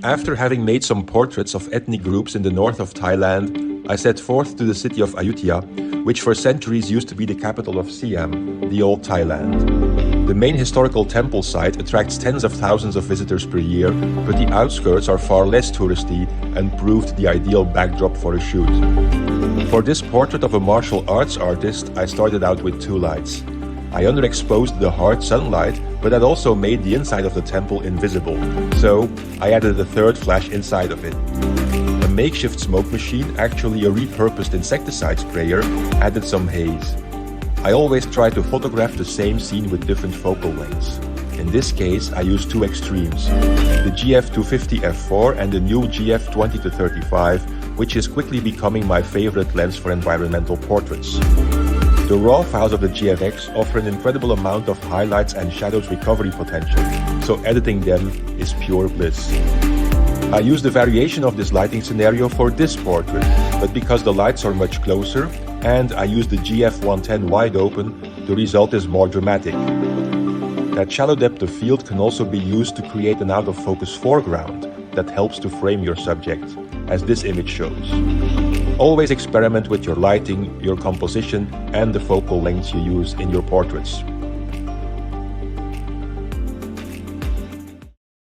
After having made some portraits of ethnic groups in the north of Thailand, I set forth to the city of Ayutthaya, which for centuries used to be the capital of Siam, the old Thailand. The main historical temple site attracts tens of thousands of visitors per year, but the outskirts are far less touristy and proved the ideal backdrop for a shoot. For this portrait of a martial arts artist, I started out with two lights. I underexposed the hard sunlight, but that also made the inside of the temple invisible, so I added a third flash inside of it. A makeshift smoke machine, actually a repurposed insecticide sprayer, added some haze. I always try to photograph the same scene with different focal lengths. In this case, I used two extremes, the GF20-F4 and the new GF20-35, which is quickly becoming my favorite lens for environmental portraits. The raw files of the GFX offer an incredible amount of highlights and shadows recovery potential, so editing them is pure bliss. I used a variation of this lighting scenario for this portrait, but because the lights are much closer and I used the GF110 wide open, the result is more dramatic. That shallow depth of field can also be used to create an out-of-focus foreground that helps to frame your subject, as this image shows. Always experiment with your lighting, your composition, and the focal lengths you use in your portraits.